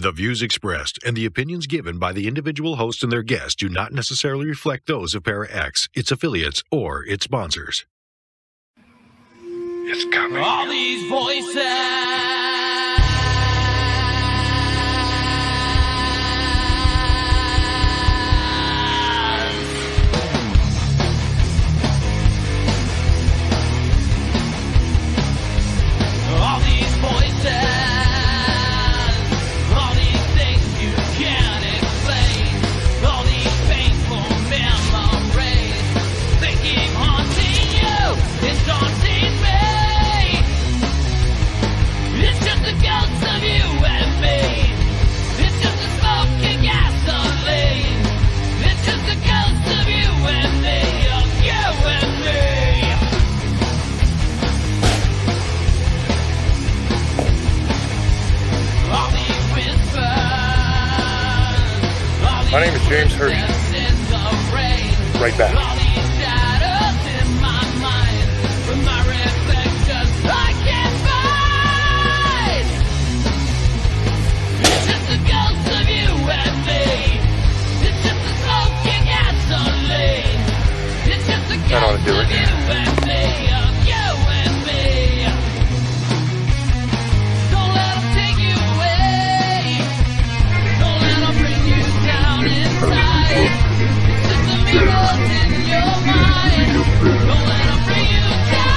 The views expressed and the opinions given by the individual host and their guests do not necessarily reflect those of Para X, its affiliates, or its sponsors. It's coming. All these voices. All these voices. All these things you can't explain. All these painful memories. They keep haunting you. It's haunting me. It's just a ghost of you and me. It's just a smoking gasoline. It's just a ghost of you and me. Of you and me. All these whispers. My name is James Hershey. Right back. All these shadows in my mind. From my reflections I can't find. It's just a ghost of you and me. It's just a smoking gasoline. It's just a That ought to ghost do of it. you and me. Of you and me. Don't let 'em take you away. Don't let 'em bring you down inside. It's just the mirrors in your mind. Don't let 'em bring you down.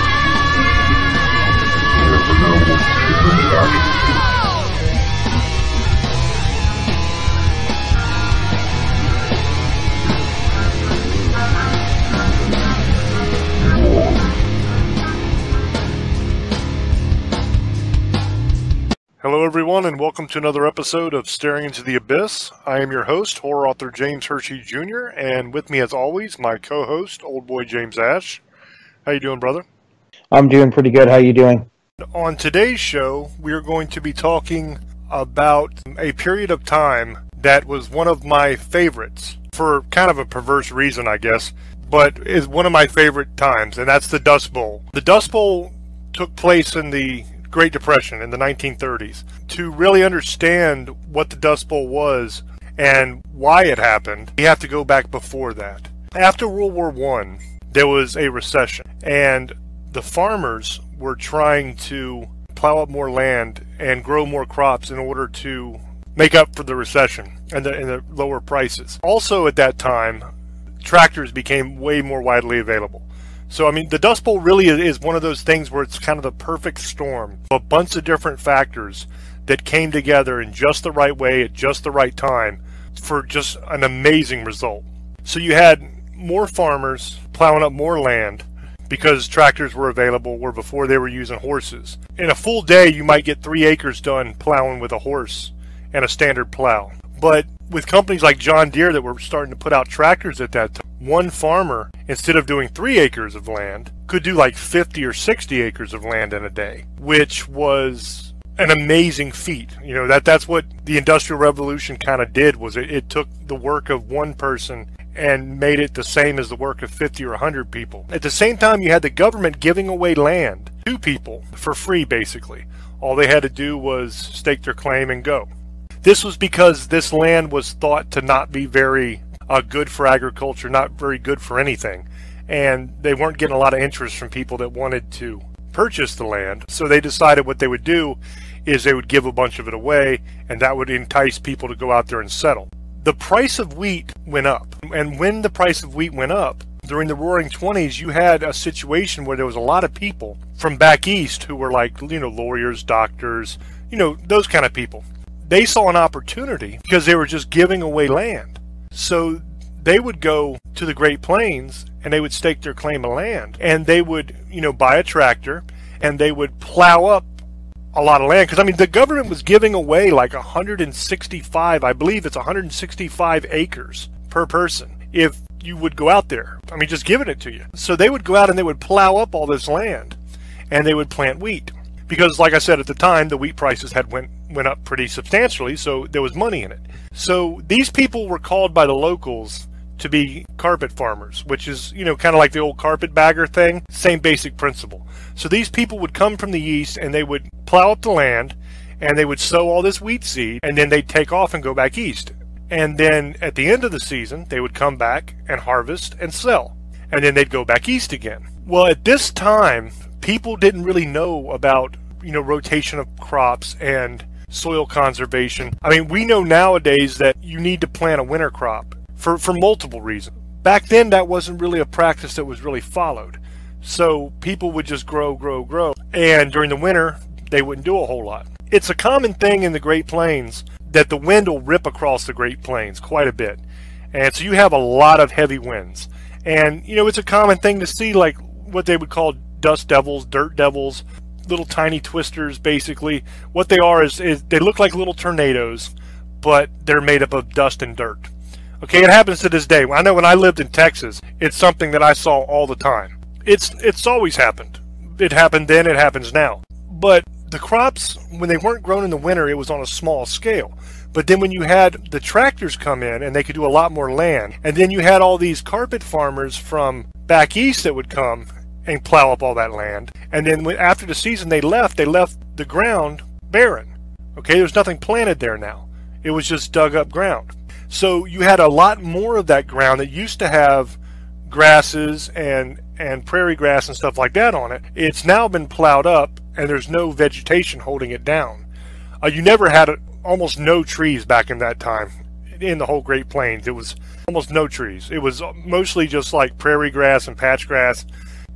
Hello, everyone, and welcome to another episode of Staring into the Abyss. I am your host, horror author James Hershey Jr., and with me, as always, my co-host, Old Boy James Ash. How you doing, brother? I'm doing pretty good. How you doing? On today's show, we are going to be talking about a period of time that was one of my favorites, for kind of a perverse reason, I guess, but is one of my favorite times, and that's the Dust Bowl. The Dust Bowl took place in the Great Depression in the 1930s. To really understand what the Dust Bowl was and why it happened, you have to go back before that. After World War I, there was a recession, and the farmers were trying to plow up more land and grow more crops in order to make up for the recession and the lower prices. Also at that time, tractors became way more widely available. So, I mean, the Dust Bowl really is one of those things where it's kind of the perfect storm. A bunch of different factors that came together in just the right way at just the right time for just an amazing result. So you had more farmers plowing up more land because tractors were available where before they were using horses. In a full day, you might get 3 acres done plowing with a horse and a standard plow. But with companies like John Deere that were starting to put out tractors at that time, one farmer, instead of doing 3 acres of land, could do like 50 or 60 acres of land in a day, which was an amazing feat. You know, that's what the Industrial Revolution kind of did, was it took the work of one person and made it the same as the work of 50 or 100 people. At the same time, you had the government giving away land to people for free, basically. All they had to do was stake their claim and go. This was because this land was thought to not be very good for agriculture, not very good for anything. And they weren't getting a lot of interest from people that wanted to purchase the land. So they decided what they would do is they would give a bunch of it away, and that would entice people to go out there and settle. The price of wheat went up. And when the price of wheat went up, during the Roaring '20s, you had a situation where there was a lot of people from back east who were like, lawyers, doctors, those kind of people. They saw an opportunity because they were just giving away land. So they would go to the Great Plains and they would stake their claim of land, and they would, buy a tractor and they would plow up a lot of land. Because, I mean, the government was giving away like 165, I believe it's 165 acres per person if you would go out there. I mean, just giving it to you. So they would go out and they would plow up all this land and they would plant wheat. Because, like I said, at the time, the wheat prices had went up pretty substantially, so there was money in it. So these people were called by the locals to be carpet farmers, which is, kind of like the old carpetbagger thing. Same basic principle. So these people would come from the east and they would plow up the land and they would sow all this wheat seed, and then they'd take off and go back east. And then at the end of the season, they would come back and harvest and sell. And then they'd go back east again. Well, at this time, people didn't really know about, rotation of crops and soil conservation. I mean, we know nowadays that you need to plant a winter crop for multiple reasons. Back then, that wasn't really a practice that was really followed. So people would just grow. And during the winter, they wouldn't do a whole lot. It's a common thing in the Great Plains that the wind will rip across the Great Plains quite a bit. And so you have a lot of heavy winds. And, it's a common thing to see, like what they would call dust devils, dirt devils, little tiny twisters, basically. What they are is they look like little tornadoes, but they're made up of dust and dirt. Okay, it happens to this day. I know when I lived in Texas, it's something that I saw all the time. It's always happened. It happened then, it happens now. But the crops, when they weren't grown in the winter, it was on a small scale. But then when you had the tractors come in and they could do a lot more land, and then you had all these carpet farmers from back east that would come and plow up all that land, and then after the season they left the ground barren. Okay, there was nothing planted there now. It was just dug up ground. So you had a lot more of that ground that used to have grasses and prairie grass and stuff like that on it. It's now been plowed up and there's no vegetation holding it down. You never had almost no trees back in that time in the whole Great Plains. It was almost no trees. It was mostly just like prairie grass and patch grass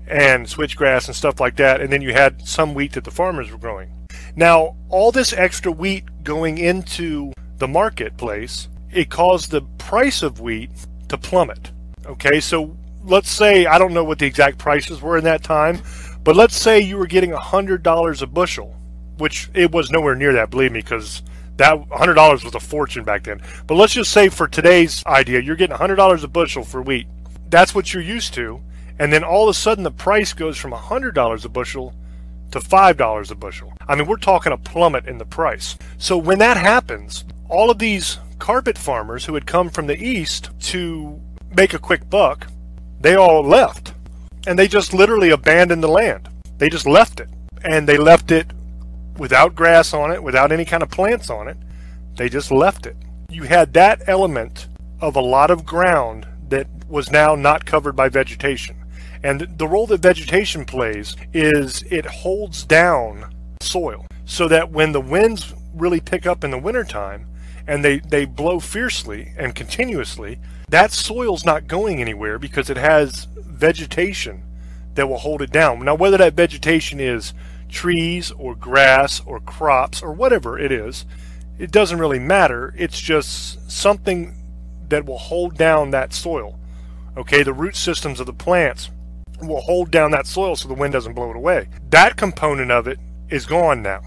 and switchgrass and stuff like that. And then you had some wheat that the farmers were growing. Now, all this extra wheat going into the marketplace, it caused the price of wheat to plummet. Okay, so let's say, I don't know what the exact prices were in that time, but let's say you were getting $100 a bushel, which it was nowhere near that, believe me, because that $100 was a fortune back then. But let's just say for today's idea, you're getting $100 a bushel for wheat. That's what you're used to. And then all of a sudden the price goes from $100 a bushel to $5 a bushel. I mean, we're talking a plummet in the price. So when that happens, all of these carpet farmers who had come from the east to make a quick buck, they all left. And they just literally abandoned the land. They just left it. And they left it without grass on it, without any kind of plants on it. They just left it. You had that element of a lot of ground that was now not covered by vegetation. And the role that vegetation plays is it holds down soil so that when the winds really pick up in the wintertime and they blow fiercely and continuously, that soil's not going anywhere because it has vegetation that will hold it down. Now, whether that vegetation is trees or grass or crops or whatever it is, it doesn't really matter. It's just something that will hold down that soil. Okay, the root systems of the plants will hold down that soil so the wind doesn't blow it away. That component of it is gone now.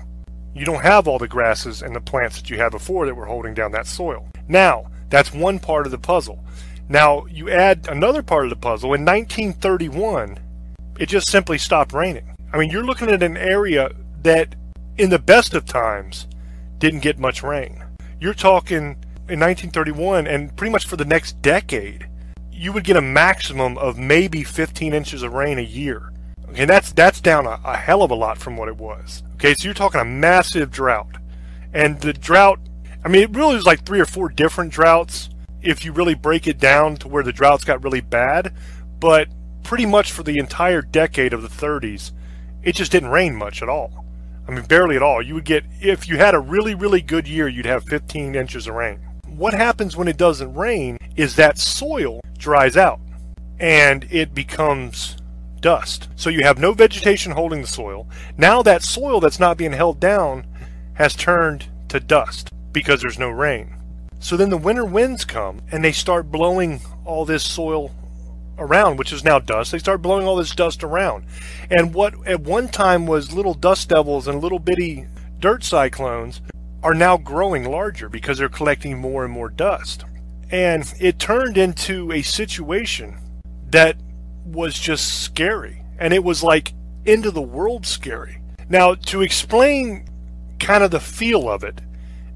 You don't have all the grasses and the plants that you had before that were holding down that soil. Now, that's one part of the puzzle. Now, you add another part of the puzzle. In 1931, it just simply stopped raining. I mean, you're looking at an area that, in the best of times, didn't get much rain. You're talking in 1931, and pretty much for the next decade, you would get a maximum of maybe 15 inches of rain a year. Okay, that's down a hell of a lot from what it was. Okay, so you're talking a massive drought. And the drought, I mean, it really was like 3 or 4 different droughts if you really break it down to where the droughts got really bad. But pretty much for the entire decade of the 30s, it just didn't rain much at all. I mean, barely at all. You would get, if you had a really, really good year, you'd have 15 inches of rain. What happens when it doesn't rain is that soil dries out and it becomes dust. So you have no vegetation holding the soil. Now that soil that's not being held down has turned to dust because there's no rain. So then the winter winds come and they start blowing all this soil around, which is now dust. They start blowing all this dust around. And what at one time was little dust devils and little bitty dirt cyclones are now growing larger because they're collecting more and more dust. And it turned into a situation that was just scary. And it was like end of the world scary. Now, to explain kind of the feel of it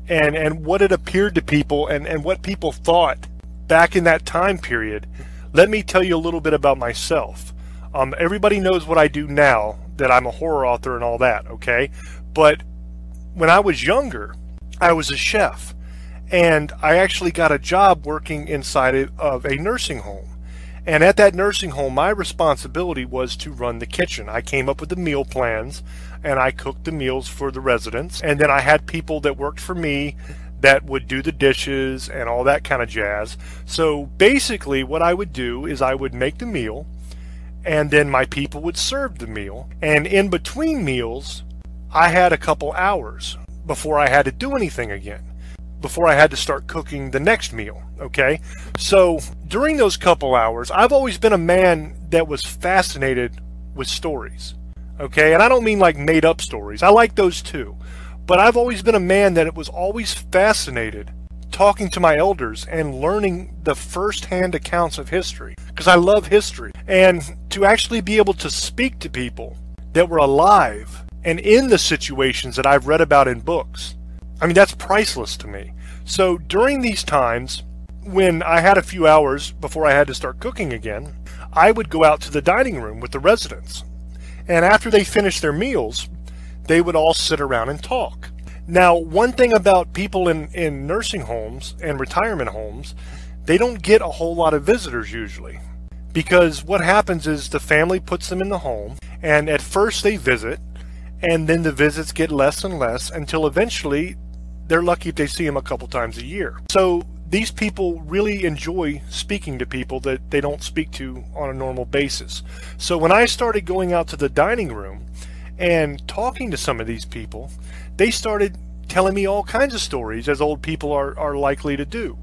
and what it appeared to people and what people thought back in that time period, let me tell you a little bit about myself. Everybody knows what I do now, that I'm a horror author and all that, okay? But when I was younger, I was a chef, and I actually got a job working inside of a nursing home. And at that nursing home, my responsibility was to run the kitchen. I came up with the meal plans, and I cooked the meals for the residents. And then I had people that worked for me that would do the dishes and all that kind of jazz. So basically what I would do is I would make the meal, and then my people would serve the meal. And in between meals, I had a couple hours before I had to do anything again, before I had to start cooking the next meal, okay? So during those couple hours, I've always been a man that was fascinated with stories, okay? And I don't mean like made up stories. I like those too. But I've always been a man that was always fascinated talking to my elders and learning the first-hand accounts of history, because I love history. And to actually be able to speak to people that were alive and in the situations that I've read about in books, I mean, that's priceless to me. So during these times, when I had a few hours before I had to start cooking again, I would go out to the dining room with the residents. And after they finished their meals, they would all sit around and talk. Now, one thing about people in nursing homes and retirement homes, they don't get a whole lot of visitors usually. Because what happens is the family puts them in the home, and at first they visit, and then the visits get less and less until eventually they're lucky if they see them a couple times a year. So these people really enjoy speaking to people that they don't speak to on a normal basis. So when I started going out to the dining room and talking to some of these people, they started telling me all kinds of stories, as old people are likely to do.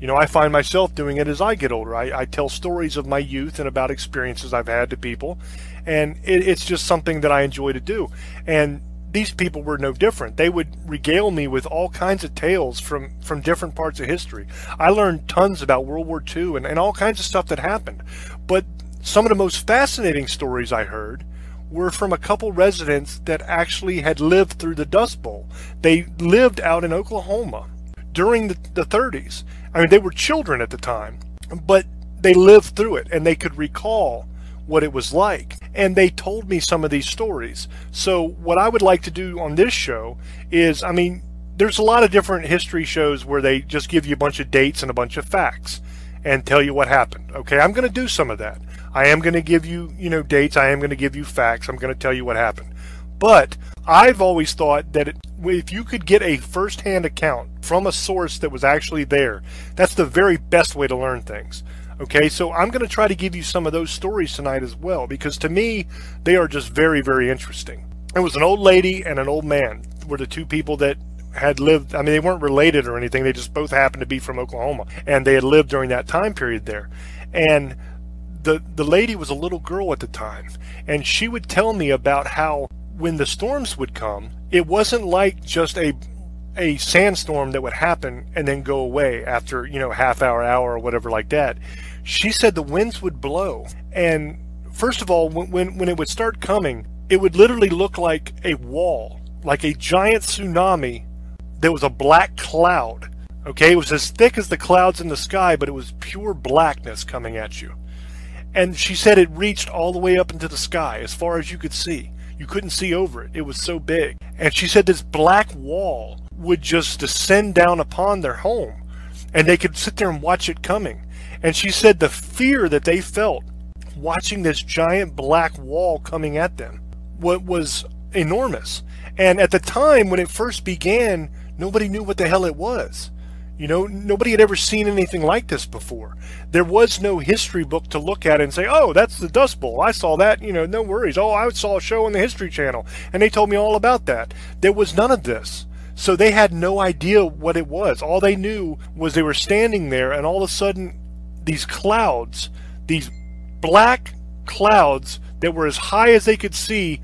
You know, I find myself doing it as I get older. I tell stories of my youth and about experiences I've had to people, and it's just something that I enjoy to do. And these people were no different. They would regale me with all kinds of tales from different parts of history. I learned tons about World War II and all kinds of stuff that happened. But some of the most fascinating stories I heard were from a couple residents that actually had lived through the Dust Bowl. They lived out in Oklahoma during the 30s. I mean, they were children at the time, but they lived through it, and they could recall what it was like. And they told me some of these stories. So what I would like to do on this show is, I mean, there's a lot of different history shows where they just give you a bunch of dates and a bunch of facts and tell you what happened. Okay, I'm going to do some of that. I am going to give you, dates. I am going to give you facts. I'm going to tell you what happened. But I've always thought that if you could get a first-hand account from a source that was actually there, that's the very best way to learn things. Okay, so I'm going to try to give you some of those stories tonight as well, because to me, they are just very, very interesting. It was an old lady and an old man were the two people that had lived. I mean, they weren't related or anything. They just both happened to be from Oklahoma, and they had lived during that time period there. And the lady was a little girl at the time, and she would tell me about how when the storms would come, it wasn't like just a sandstorm that would happen and then go away after, half hour or whatever like that. She said the winds would blow, and first of all, when it would start coming, it would literally look like a wall, like a giant tsunami. There was a black cloud. Okay, it was as thick as the clouds in the sky, but it was pure blackness coming at you. And she said it reached all the way up into the sky, as far as you could see. You couldn't see over it. It was so big. And she said this black wall would just descend down upon their home, and they could sit there and watch it coming. And she said the fear that they felt watching this giant black wall coming at them was enormous. And at the time when it first began, nobody knew what the hell it was. Nobody had ever seen anything like this before. There was no history book to look at and say, oh, that's the Dust Bowl. I saw that, no worries. Oh, I saw a show on the History Channel, and they told me all about that. There was none of this. So they had no idea what it was. All they knew was they were standing there, and all of a sudden, these clouds, these black clouds that were as high as they could see,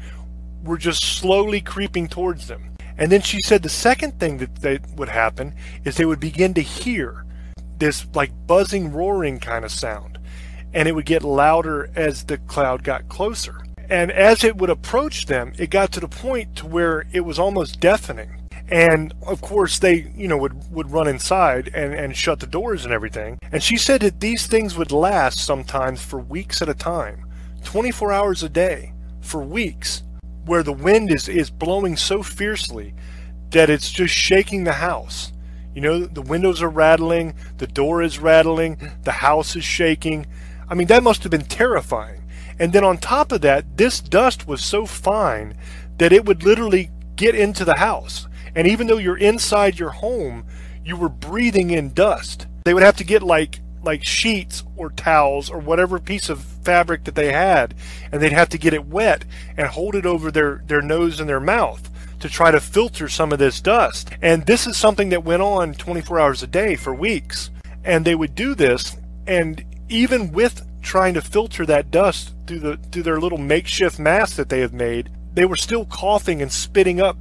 were just slowly creeping towards them. And then she said the second thing that would happen is they would begin to hear this like buzzing, roaring kind of sound. And it would get louder as the cloud got closer. And as it would approach them, it got to the point to where it was almost deafening. And of course they, would run inside and shut the doors and everything. And she said that these things would last sometimes for weeks at a time, 24 hours a day, for weeks, where the wind is blowing so fiercely that it's just shaking the house. You know, the windows are rattling, the door is rattling, the house is shaking. I mean, that must have been terrifying. And then on top of that, this dust was so fine that it would literally get into the house. And even though you're inside your home, you were breathing in dust. They would have to get like sheets or towels or whatever piece of fabric that they had, and they'd have to get it wet and hold it over their nose and their mouth to try to filter some of this dust. And this is something that went on 24 hours a day for weeks. And they would do this, and even with trying to filter that dust through their little makeshift mask that they have made, they were still coughing and spitting up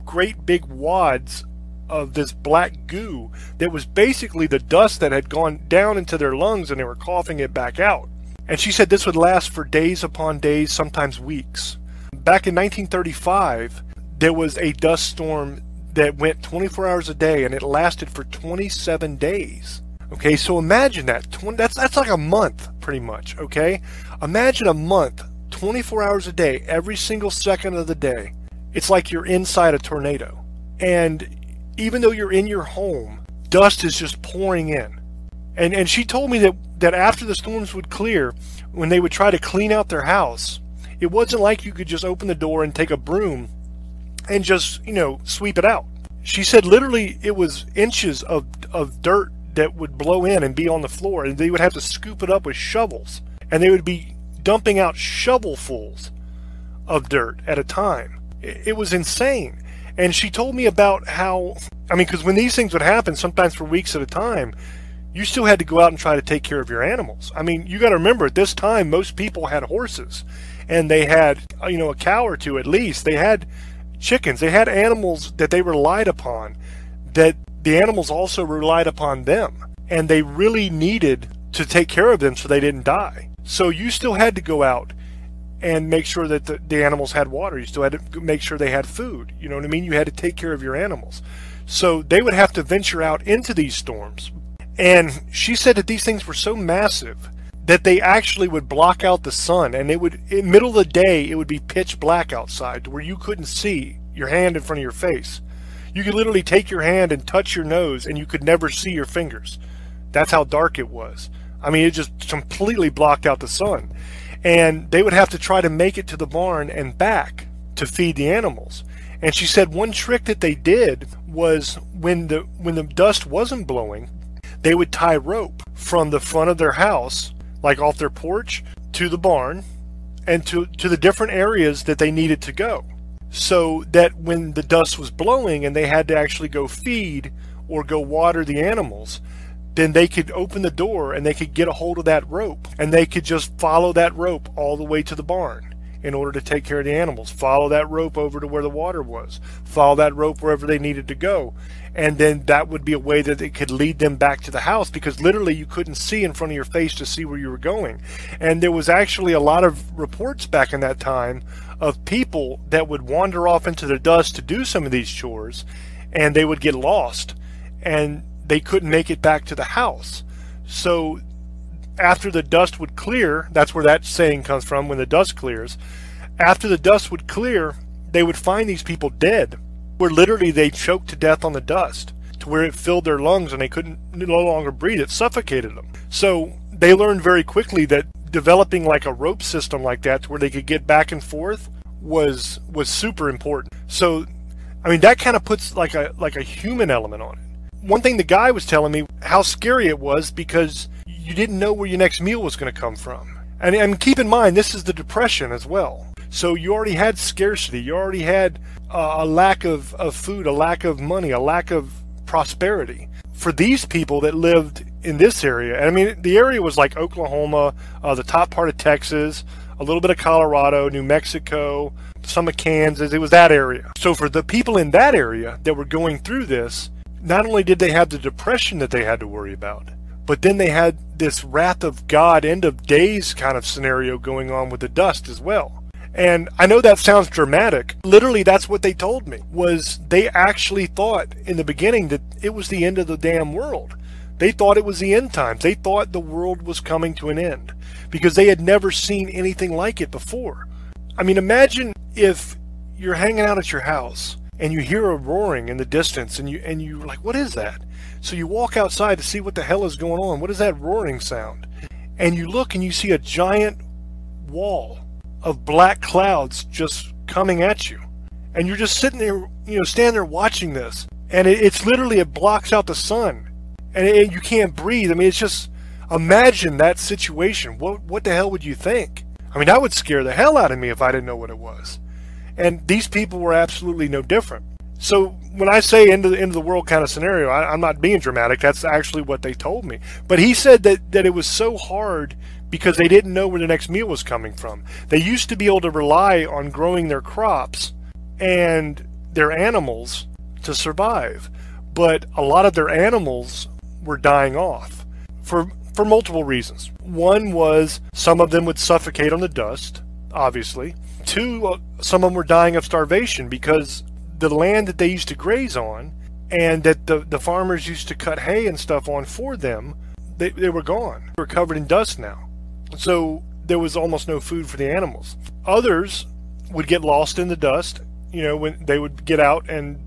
great big wads of this black goo that was basically the dust that had gone down into their lungs, and they were coughing it back out. And she said this would last for days upon days, sometimes weeks. Back in 1935, there was a dust storm that went 24 hours a day, and it lasted for 27 days. Okay, so imagine that. That's like a month, pretty much, okay? Imagine a month, 24 hours a day, every single second of the day. It's like you're inside a tornado. And even though you're in your home, dust is just pouring in. And she told me that after the storms would clear, when they would try to clean out their house, it wasn't like you could just open the door and take a broom and just, you know, sweep it out. She said literally it was inches of dirt that would blow in and be on the floor, and they would have to scoop it up with shovels. And they would be dumping out shovelfuls of dirt at a time. It was insane. And she told me about how, I mean, because when these things would happen, sometimes for weeks at a time, you still had to go out and try to take care of your animals. I mean, you got to remember, at this time, most people had horses, and they had, you know, a cow or two at least. They had chickens. They had animals that they relied upon, that the animals also relied upon them. And they really needed to take care of them so they didn't die. So you still had to go out and make sure that the animals had water. You still had to make sure they had food. You know what I mean? You had to take care of your animals. So they would have to venture out into these storms. And she said that these things were so massive that they actually would block out the sun. And it would, in the middle of the day, it would be pitch black outside where you couldn't see your hand in front of your face. You could literally take your hand and touch your nose, and you could never see your fingers. That's how dark it was. I mean, it just completely blocked out the sun. And they would have to try to make it to the barn and back to feed the animals. And she said one trick that they did was when the dust wasn't blowing, they would tie rope from the front of their house, like off their porch, to the barn and to the different areas that they needed to go. So that when the dust was blowing and they had to actually go feed or go water the animals, then they could open the door and they could get a hold of that rope, and they could just follow that rope all the way to the barn in order to take care of the animals. Follow that rope over to where the water was. Follow that rope wherever they needed to go. And then that would be a way that it could lead them back to the house, because literally you couldn't see in front of your face to see where you were going. And there was actually a lot of reports back in that time of people that would wander off into the dust to do some of these chores, and they would get lost, and they couldn't make it back to the house. So after the dust would clear, that's where that saying comes from, when the dust clears. After the dust would clear, they would find these people dead, where literally they choked to death on the dust, to where it filled their lungs and they couldn't no longer breathe. It suffocated them. So they learned very quickly that developing like a rope system like that, to where they could get back and forth, was super important. So, I mean, that kind of puts like a human element on it. One thing the guy was telling me, how scary it was, because you didn't know where your next meal was going to come from. And keep in mind, this is the Depression as well. So you already had scarcity. You already had a lack of food, a lack of money, a lack of prosperity. For these people that lived in this area, I mean, the area was like Oklahoma, the top part of Texas, a little bit of Colorado, New Mexico, some of Kansas. It was that area. So for the people in that area that were going through this, not only did they have the Depression that they had to worry about, but then they had this wrath of God, end of days kind of scenario going on with the dust as well. And I know that sounds dramatic. Literally, that's what they told me, was they actually thought in the beginning that it was the end of the damn world. They thought it was the end times. They thought the world was coming to an end, because they had never seen anything like it before. I mean, imagine if you're hanging out at your house and you hear a roaring in the distance, and you're like, what is that? So you walk outside to see what the hell is going on. What is that roaring sound? And you look and you see a giant wall of black clouds just coming at you. And you're just sitting there, standing there watching this. And it's literally, it blocks out the sun. And you can't breathe. I mean, it's just, imagine that situation. What the hell would you think? I mean, that would scare the hell out of me if I didn't know what it was. And these people were absolutely no different. So when I say end of the world kind of scenario, I'm not being dramatic. That's actually what they told me. But he said that it was so hard because they didn't know where the next meal was coming from. They used to be able to rely on growing their crops and their animals to survive. But a lot of their animals were dying off for multiple reasons. One was some of them would suffocate on the dust, obviously. Two, some of them were dying of starvation because the land that they used to graze on and that the farmers used to cut hay and stuff on for them, they were gone. They were covered in dust now. So there was almost no food for the animals. Others would get lost in the dust, when they would get out and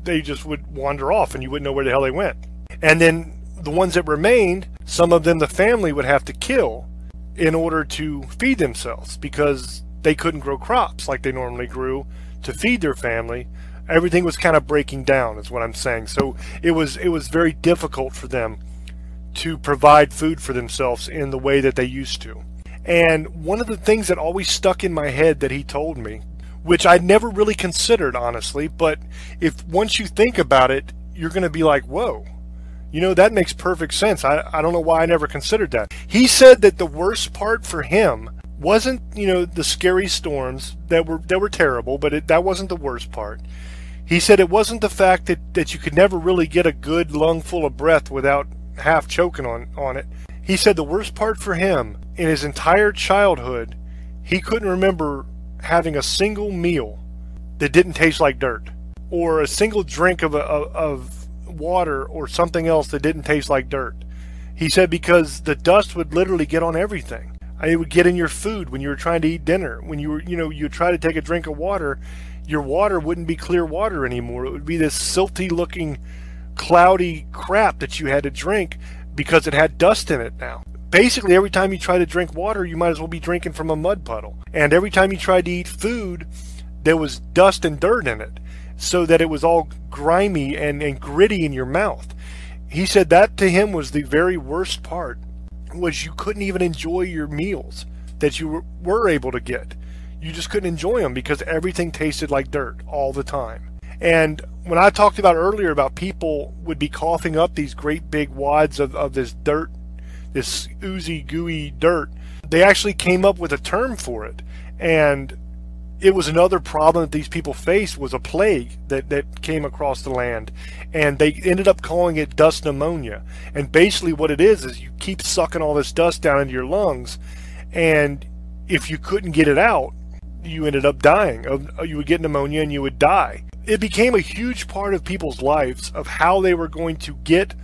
they just would wander off and you wouldn't know where the hell they went. And then the ones that remained, some of them the family would have to kill in order to feed themselves because they couldn't grow crops like they normally grew to feed their family. Everything was kind of breaking down, is what I'm saying. So it was very difficult for them to provide food for themselves in the way that they used to. And one of the things that always stuck in my head that he told me, which I'd never really considered, honestly, but if once you think about it, you're going to be like, whoa, that makes perfect sense. I don't know why I never considered that. He said that the worst part for him wasn't, the scary storms that were terrible, but that wasn't the worst part. He said it wasn't the fact that you could never really get a good lungful of breath without half choking on it. He said the worst part for him in his entire childhood, he couldn't remember having a single meal that didn't taste like dirt, or a single drink of water or something else that didn't taste like dirt. He said because the dust would literally get on everything. It would get in your food when you were trying to eat dinner. When you were, you try to take a drink of water, your water wouldn't be clear water anymore. It would be this silty looking, cloudy crap that you had to drink because it had dust in it now. Basically, every time you try to drink water, you might as well be drinking from a mud puddle. And every time you tried to eat food, there was dust and dirt in it, so that it was all grimy and gritty in your mouth. He said that to him was the very worst part, was you couldn't even enjoy your meals that you were able to get. You just couldn't enjoy them because everything tasted like dirt all the time. And when I talked about earlier about people would be coughing up these great big wads of this dirt, this oozy, gooey dirt, they actually came up with a term for it. And it was another problem that these people faced, was a plague that came across the land. And they ended up calling it dust pneumonia. And basically what it is you keep sucking all this dust down into your lungs, and if you couldn't get it out, you ended up dying. You would get pneumonia and you would die. It became a huge part of people's lives of how they were going to get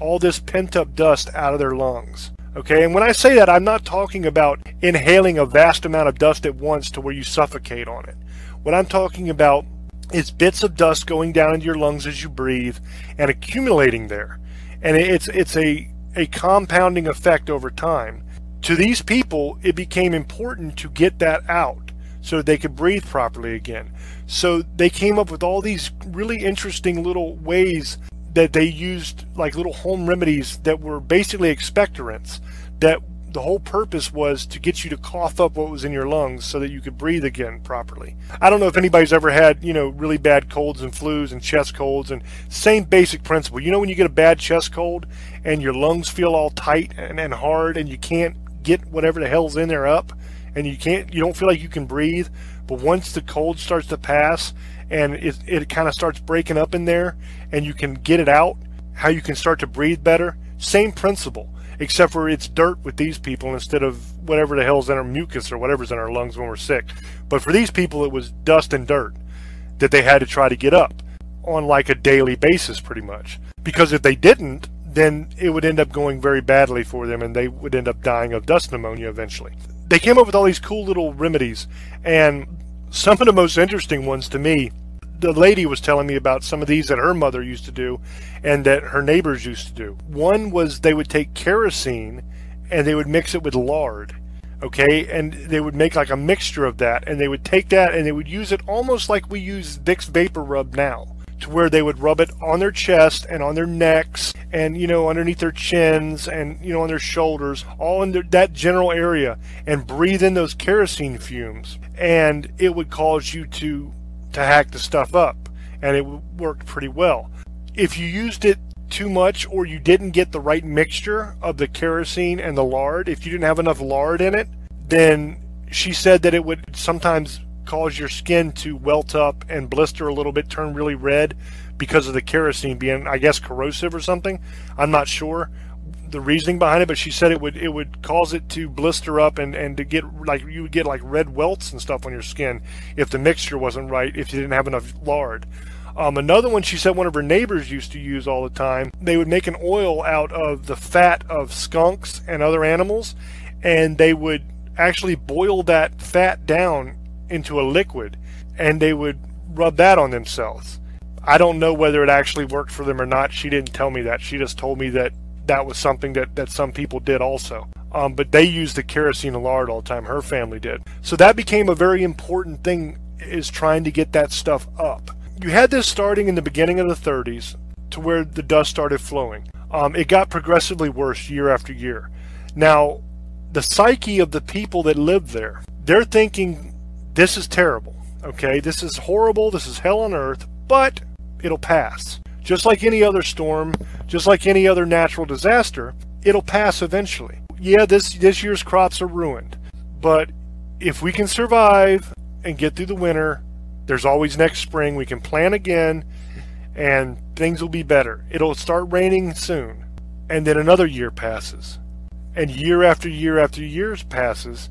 all this pent-up dust out of their lungs. Okay, and when I say that, I'm not talking about inhaling a vast amount of dust at once to where you suffocate on it. What I'm talking about is bits of dust going down into your lungs as you breathe and accumulating there. And it's a compounding effect over time. To these people, it became important to get that out so they could breathe properly again. So they came up with all these really interesting little ways that they used, like little home remedies that were basically expectorants, that the whole purpose was to get you to cough up what was in your lungs so that you could breathe again properly. I don't know if anybody's ever had, really bad colds and flus and chest colds, and same basic principle. When you get a bad chest cold and your lungs feel all tight and hard and you can't get whatever the hell's in there up, and you don't feel like you can breathe, but once the cold starts to pass and it kind of starts breaking up in there and you can get it out, how you can start to breathe better. Same principle, except for it's dirt with these people instead of whatever the hell's in our mucus or whatever's in our lungs when we're sick. But for these people, it was dust and dirt that they had to try to get up on like a daily basis pretty much. Because if they didn't, then it would end up going very badly for them and they would end up dying of dust pneumonia eventually. They came up with all these cool little remedies, and some of the most interesting ones to me, the lady was telling me about some of these that her mother used to do and that her neighbors used to do. One was they would take kerosene and they would mix it with lard, okay, and they would make like a mixture of that, and they would take that and they would use it almost like we use Vicks Vapor Rub now, to where they would rub it on their chest and on their necks and, you know, underneath their chins and, you know, on their shoulders, all in that general area, and breathe in those kerosene fumes, and it would cause you to hack the stuff up, and it worked pretty well. If you used it too much, or you didn't get the right mixture of the kerosene and the lard, if you didn't have enough lard in it, then she said that it would sometimes cause your skin to welt up and blister a little bit, turn really red, because of the kerosene being, I guess, corrosive or something. I'm not sure the reasoning behind it, but she said it would cause it to blister up and to get, like, you would get like red welts and stuff on your skin if the mixture wasn't right, if you didn't have enough lard. Another one she said one of her neighbors used to use all the time, they would make an oil out of the fat of skunks and other animals, and they would actually boil that fat down into a liquid, and they would rub that on themselves. I don't know whether it actually worked for them or not. She didn't tell me that. She just told me that that was something that some people did also. But they used the kerosene and lard all the time. Her family did. So that became a very important thing, is trying to get that stuff up. You had this starting in the beginning of the 30s to where the dust started flowing. It got progressively worse year after year. Now, the psyche of the people that lived there, they're thinking, this is terrible, okay? This is horrible, this is hell on earth, but it'll pass. Just like any other storm, just like any other natural disaster, it'll pass eventually. Yeah, this year's crops are ruined, but if we can survive and get through the winter, there's always next spring. We can plant again, and things will be better. It'll start raining soon, and then another year passes, and year after year after year passes,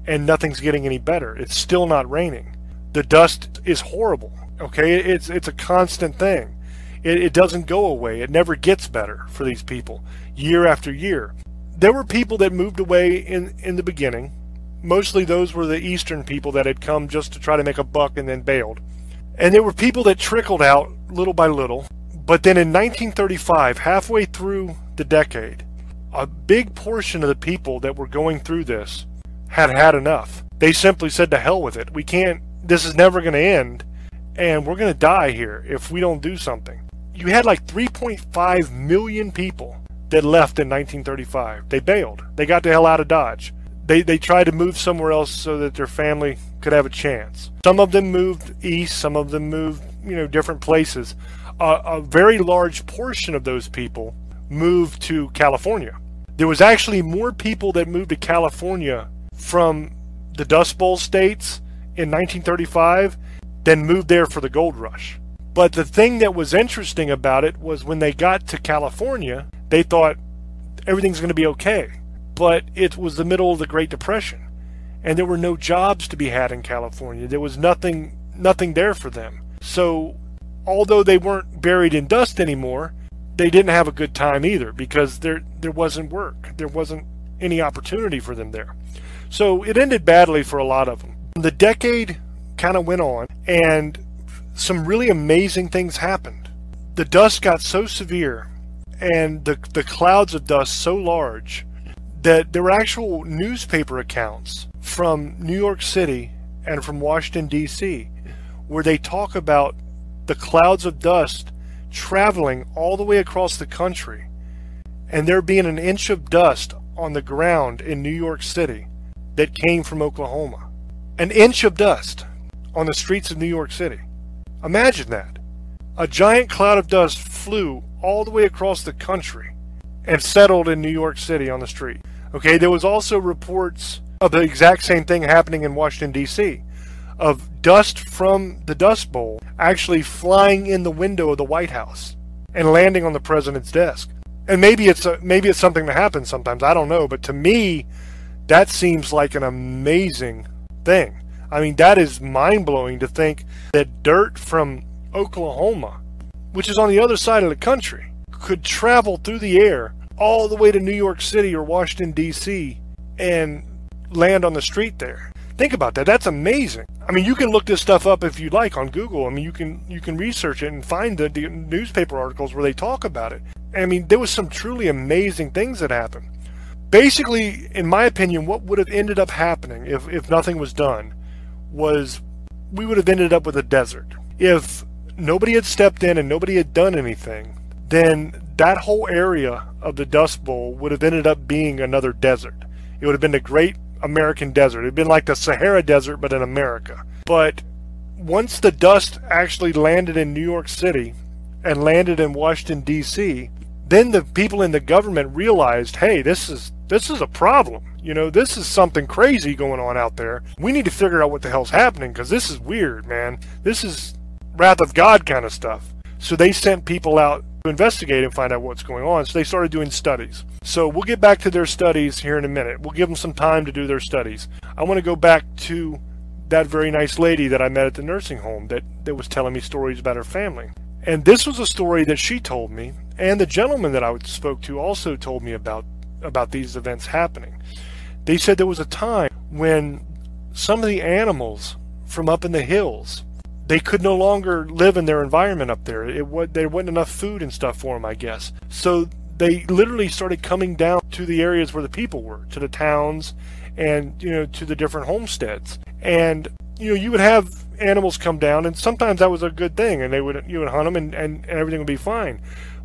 and nothing's getting any better. It's still not raining. The dust is horrible, okay? It's a constant thing. It doesn't go away. It never gets better for these people, year after year. There were people that moved away in the beginning. Mostly those were the eastern people that had come just to try to make a buck and then bailed. And there were people that trickled out little by little. But then in 1935, halfway through the decade, a big portion of the people that were going through this had had enough. They simply said, to hell with it. We can't, this is never going to end, and we're going to die here if we don't do something. You had like 3.5 million people that left in 1935. They bailed. They got the hell out of Dodge. They tried to move somewhere else so that their family could have a chance. Some of them moved east, some of them moved, you know, different places. A very large portion of those people moved to California. There was actually more people that moved to California from the Dust Bowl states in 1935 than moved there for the gold rush. But the thing that was interesting about it was when they got to California, they thought everything's going to be okay. But it was the middle of the Great Depression, and there were no jobs to be had in California. There was nothing there for them. So although they weren't buried in dust anymore, they didn't have a good time either, because there wasn't work. There wasn't any opportunity for them there. So it ended badly for a lot of them. The decade kind of went on, and some really amazing things happened. The dust got so severe, and the clouds of dust so large, that there were actual newspaper accounts from New York City and from Washington, D.C., where they talk about the clouds of dust traveling all the way across the country, and there being an inch of dust on the ground in New York City that came from Oklahoma. An inch of dust on the streets of New York City. Imagine that. A giant cloud of dust flew all the way across the country and settled in New York City on the street. Okay, there was also reports of the exact same thing happening in Washington, D.C., of dust from the Dust Bowl actually flying in the window of the White House and landing on the president's desk. And maybe it's something that happens sometimes, I don't know, but to me, that seems like an amazing thing. I mean, that is mind-blowing to think that dirt from Oklahoma, which is on the other side of the country, could travel through the air all the way to New York City or Washington, D.C. and land on the street there. Think about that. That's amazing. I mean, you can look this stuff up if you like on Google. I mean, you can research it and find the newspaper articles where they talk about it. I mean, there was some truly amazing things that happened. Basically, in my opinion, what would have ended up happening if nothing was done was we would have ended up with a desert. If nobody had stepped in and nobody had done anything, then that whole area of the Dust Bowl would have ended up being another desert. It would have been the Great American Desert. It would have been like the Sahara Desert, but in America. But once the dust actually landed in New York City and landed in Washington, D.C., then the people in the government realized, hey, this is a problem. You know, this is something crazy going on out there. We need to figure out what the hell's happening, because this is weird, man. This is wrath of God kind of stuff. So they sent people out to investigate and find out what's going on. So they started doing studies. So we'll get back to their studies here in a minute. We'll give them some time to do their studies. I want to go back to that very nice lady that I met at the nursing home that was telling me stories about her family. And this was a story that she told me, and the gentleman that I spoke to also told me about these events happening. They said there was a time when some of the animals from up in the hills, they could no longer live in their environment up there. There wasn't enough food and stuff for them, I guess. So they literally started coming down to the areas where the people were, to the towns, and, you know, to the different homesteads. And, you know, you would have animals come down, and sometimes that was a good thing, and you would hunt them, and everything would be fine.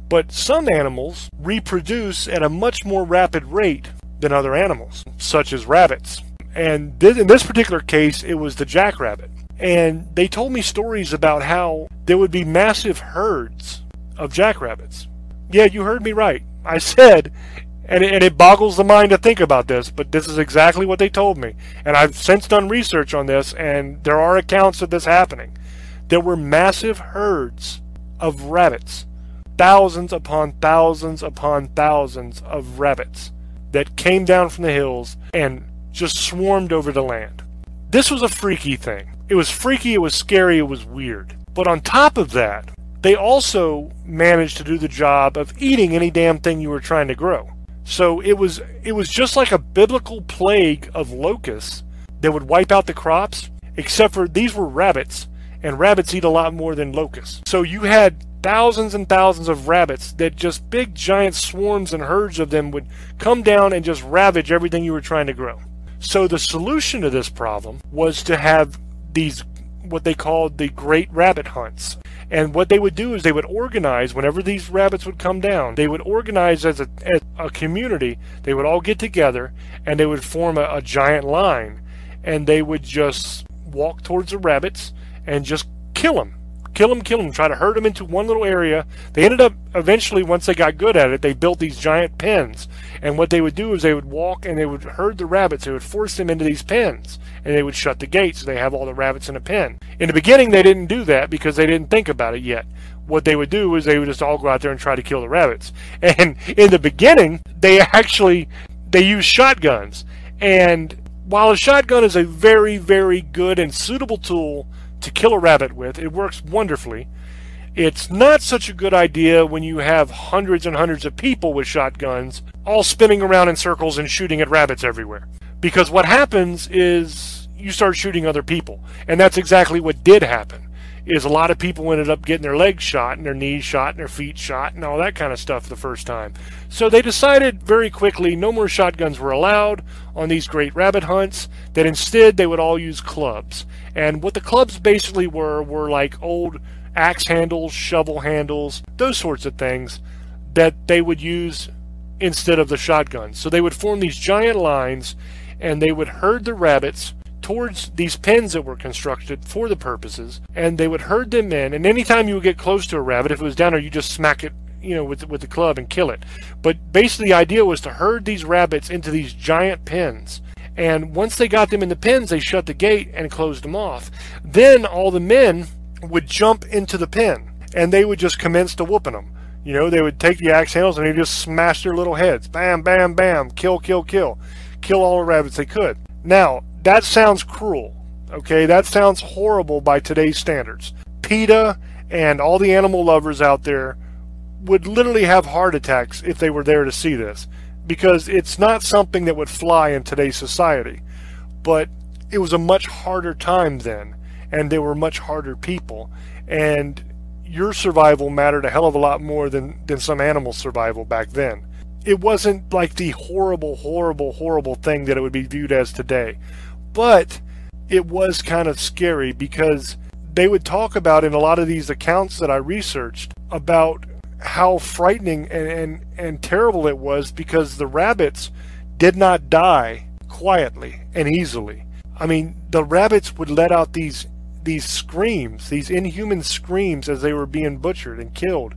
But some animals reproduce at a much more rapid rate than other animals, such as rabbits. And in this particular case, it was the jackrabbit. And they told me stories about how there would be massive herds of jackrabbits. Yeah, you heard me right. I said, and it boggles the mind to think about this, but this is exactly what they told me. And I've since done research on this, and there are accounts of this happening. There were massive herds of rabbits, thousands upon thousands upon thousands of rabbits that came down from the hills and just swarmed over the land. This was a freaky thing. It was freaky, it was scary, it was weird. But on top of that, they also managed to do the job of eating any damn thing you were trying to grow. So it was just like a biblical plague of locusts that would wipe out the crops, except for these were rabbits, and rabbits eat a lot more than locusts. So you had thousands and thousands of rabbits that just big giant swarms and herds of them would come down and just ravage everything you were trying to grow. So the solution to this problem was to have these, what they called the Great Rabbit Hunts. And what they would do is they would organize, whenever these rabbits would come down, they would organize as a community. They would all get together and they would form a giant line, and they would just walk towards the rabbits and just kill them, try to herd them into one little area. They ended up, eventually, once they got good at it, they built these giant pens. And what they would do is they would walk and they would herd the rabbits. They would force them into these pens, and they would shut the gates so they have all the rabbits in a pen. In the beginning, they didn't do that because they didn't think about it yet. What they would do is they would just all go out there and try to kill the rabbits. And in the beginning, they used shotguns. And while a shotgun is a very, very good and suitable tool to kill a rabbit with, it works wonderfully. It's not such a good idea when you have hundreds and hundreds of people with shotguns all spinning around in circles and shooting at rabbits everywhere. Because what happens is you start shooting other people. And that's exactly what did happen. Is a lot of people ended up getting their legs shot and their knees shot and their feet shot and all that kind of stuff the first time. So they decided very quickly no more shotguns were allowed on these great rabbit hunts, that instead they would all use clubs. And what the clubs basically were like old axe handles, shovel handles, those sorts of things that they would use instead of the shotguns. So they would form these giant lines and they would herd the rabbits towards these pens that were constructed for the purposes, and they would herd them in, and anytime you would get close to a rabbit, if it was down there, you just smack it, you know, with the club and kill it. But basically the idea was to herd these rabbits into these giant pens. And once they got them in the pens, they shut the gate and closed them off. Then all the men would jump into the pen, and they would just commence to whooping them. You know, they would take the axe handles and they just smash their little heads. Bam, bam, bam. Kill, kill, kill. Kill all the rabbits they could. Now, that sounds cruel. Okay, that sounds horrible by today's standards. PETA and all the animal lovers out there would literally have heart attacks if they were there to see this, because it's not something that would fly in today's society. But it was a much harder time then, and they were much harder people, and your survival mattered a hell of a lot more than some animal survival back then. It wasn't like the horrible, horrible, horrible thing that it would be viewed as today, but it was kind of scary because they would talk about in a lot of these accounts that I researched about how frightening and terrible it was, because the rabbits did not die quietly and easily. I mean, the rabbits would let out these screams, these inhuman screams as they were being butchered and killed.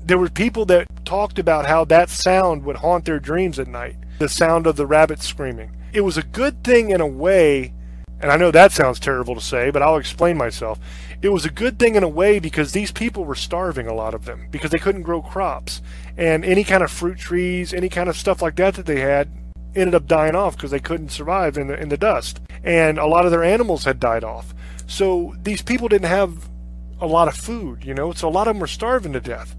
There were people that talked about how that sound would haunt their dreams at night, the sound of the rabbits screaming. It was a good thing in a way, and I know that sounds terrible to say, but I'll explain myself. It was a good thing in a way because these people were starving, a lot of them, because they couldn't grow crops. And any kind of fruit trees, any kind of stuff like that they had, ended up dying off because they couldn't survive in the dust. And a lot of their animals had died off. So these people didn't have a lot of food, you know, so a lot of them were starving to death.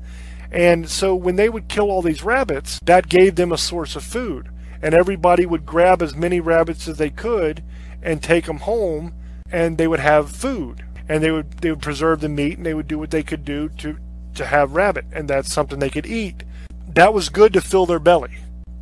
And so when they would kill all these rabbits, that gave them a source of food. And everybody would grab as many rabbits as they could and take them home, and they would have food. And they would preserve the meat, and they would do what they could do to have rabbit, and that's something they could eat. That was good to fill their belly.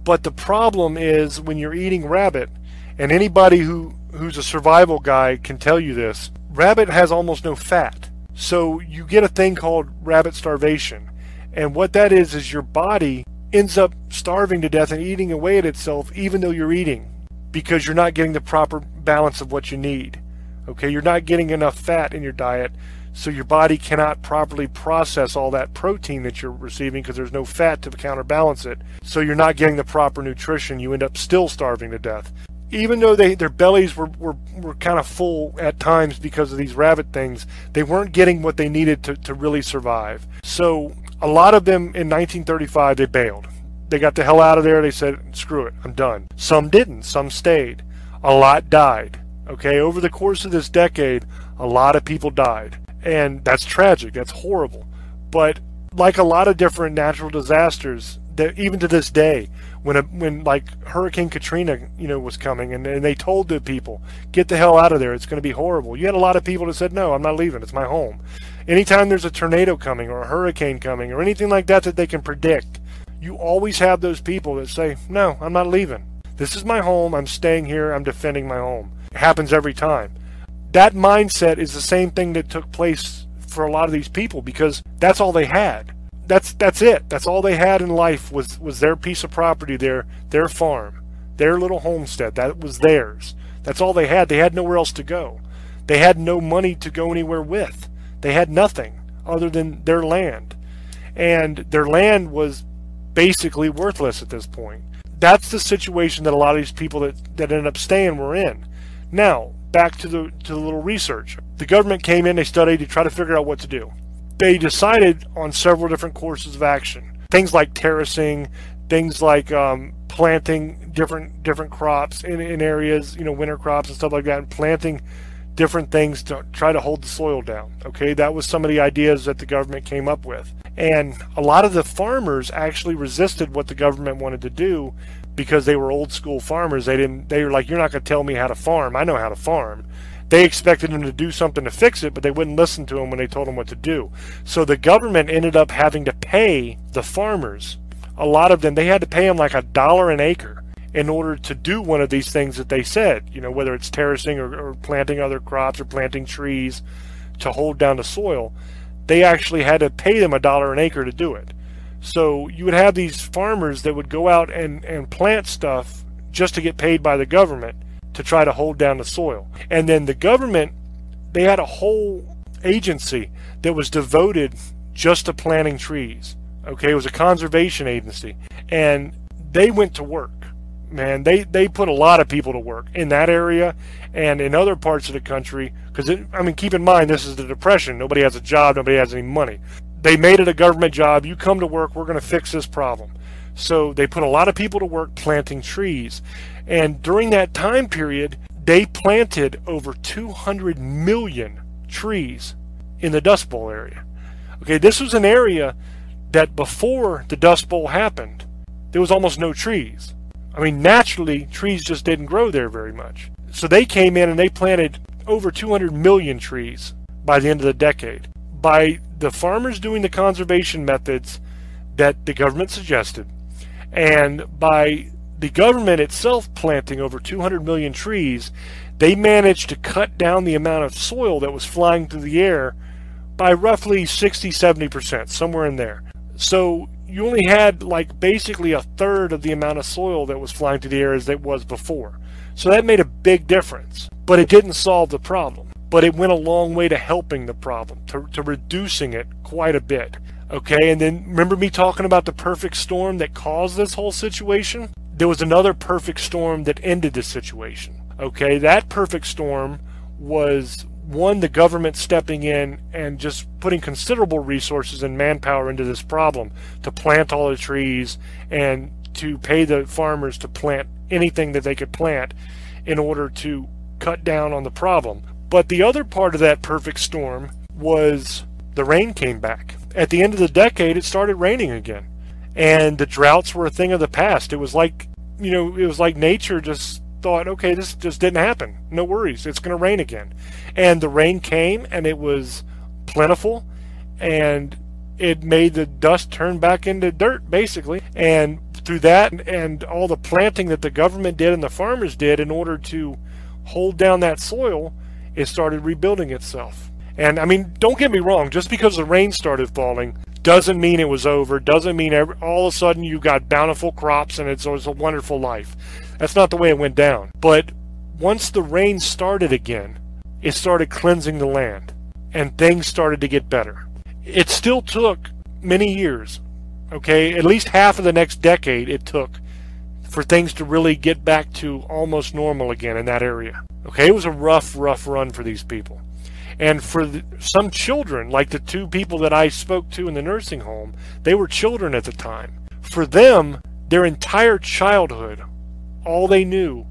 But the problem is when you're eating rabbit, and anybody who's a survival guy can tell you this, rabbit has almost no fat. So you get a thing called rabbit starvation. And what that is your body ends up starving to death and eating away at itself even though you're eating, because you're not getting the proper balance of what you need. Okay, you're not getting enough fat in your diet, so your body cannot properly process all that protein that you're receiving because there's no fat to counterbalance it. So you're not getting the proper nutrition. You end up still starving to death. Even though their bellies were kind of full at times because of these rabbit things, they weren't getting what they needed to really survive. So a lot of them in 1935, they bailed. They got the hell out of there. They said, screw it, I'm done. Some didn't. Some stayed. A lot died. Okay, over the course of this decade, a lot of people died. And that's tragic. That's horrible. But like a lot of different natural disasters, that even to this day, when like Hurricane Katrina, you know, was coming, and they told the people, get the hell out of there, it's going to be horrible. You had a lot of people that said, no, I'm not leaving, it's my home. Anytime there's a tornado coming or a hurricane coming or anything like that they can predict, you always have those people that say, no, I'm not leaving. This is my home, I'm staying here, I'm defending my home. It happens every time. That mindset is the same thing that took place for a lot of these people, because that's all they had. That's it. That's all they had in life was their piece of property, their farm, their little homestead. That was theirs. That's all they had. They had nowhere else to go. They had no money to go anywhere with. They had nothing other than their land. And their land was basically worthless at this point. That's the situation that a lot of these people that ended up staying were in. Now, back to the little research. The government came in, they studied to try to figure out what to do. They decided on several different courses of action. Things like terracing, things like planting different crops in areas, you know, winter crops and stuff like that, and planting different things to try to hold the soil down. Okay, that was some of the ideas that the government came up with. And a lot of the farmers actually resisted what the government wanted to do because they were old school farmers. They were like, you're not going to tell me how to farm. I know how to farm. They expected them to do something to fix it, but they wouldn't listen to them when they told them what to do. So the government ended up having to pay the farmers. A lot of them, they had to pay them like $1 an acre in order to do one of these things that they said, you know, whether it's terracing or planting other crops or planting trees to hold down the soil. They actually had to pay them $1 an acre to do it. So you would have these farmers that would go out and plant stuff just to get paid by the government to try to hold down the soil. And then the government, they had a whole agency that was devoted just to planting trees. Okay, it was a conservation agency. And they went to work. Man, they put a lot of people to work in that area and in other parts of the country. Because, I mean, keep in mind, this is the Depression. Nobody has a job. Nobody has any money. They made it a government job. You come to work, we're going to fix this problem. So they put a lot of people to work planting trees. And during that time period, they planted over 200 million trees in the Dust Bowl area. Okay, this was an area that before the Dust Bowl happened, there was almost no trees. I mean, naturally, trees just didn't grow there very much. So they came in and they planted over 200 million trees by the end of the decade. By the farmers doing the conservation methods that the government suggested, and by the government itself planting over 200 million trees, they managed to cut down the amount of soil that was flying through the air by roughly 60-70%, somewhere in there. So you only had like basically a third of the amount of soil that was flying through the air as it was before. So that made a big difference, but it didn't solve the problem. But it went a long way to helping the problem, to reducing it quite a bit. Okay, and then remember me talking about the perfect storm that caused this whole situation? There was another perfect storm that ended the situation. Okay, that perfect storm was, one, the government stepping in and just putting considerable resources and manpower into this problem to plant all the trees and to pay the farmers to plant anything that they could plant in order to cut down on the problem. But the other part of that perfect storm was the rain came back. At the end of the decade, it started raining again. And the droughts were a thing of the past. It was like, it was like nature just thought, okay, this just didn't happen. No worries, it's going to rain again. And the rain came, and it was plentiful, and it made the dust turn back into dirt, basically. And through that and all the planting that the government did and the farmers did in order to hold down that soil, it started rebuilding itself. And I mean, don't get me wrong, just because the rain started falling doesn't mean it was over, doesn't mean all of a sudden you got bountiful crops and it was a wonderful life. That's not the way it went down. But once the rain started again, it started cleansing the land, and things started to get better. It still took many years, okay? At least half of the next decade it took for things to really get back to almost normal again in that area. Okay, it was a rough run for these people. And for some children, like the two people that I spoke to in the nursing home, they were children at the time. For them, their entire childhood, all they knew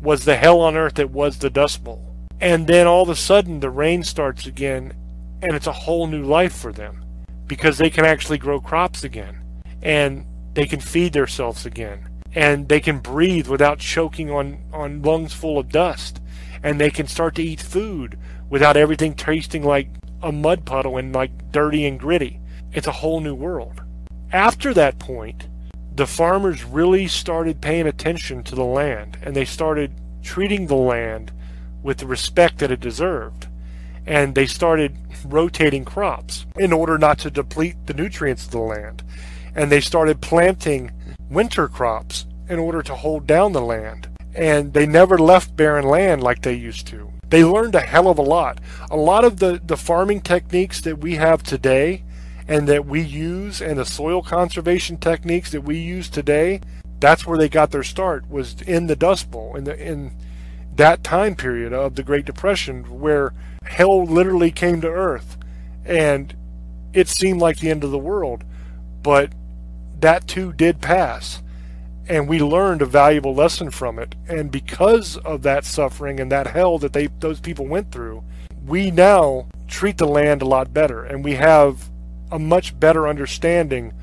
was the hell on earth that was the Dust Bowl. And then all of a sudden the rain starts again, and it's a whole new life for them, because they can actually grow crops again, and they can feed themselves again, and they can breathe without choking on lungs full of dust, and they can start to eat food without everything tasting like a mud puddle and like dirty and gritty. It's a whole new world. After that point, the farmers really started paying attention to the land, and they started treating the land with the respect that it deserved. And they started rotating crops in order not to deplete the nutrients of the land. And they started planting winter crops in order to hold down the land. And they never left barren land like they used to. They learned a hell of a lot. A lot of the farming techniques that we have today and that we use, and the soil conservation techniques that we use today, that's where they got their start, was in the Dust Bowl, in that time period of the Great Depression, where hell literally came to earth and it seemed like the end of the world. But that too did pass, and we learned a valuable lesson from it. And because of that suffering and that hell that those people went through, we now treat the land a lot better, and we have a much better understanding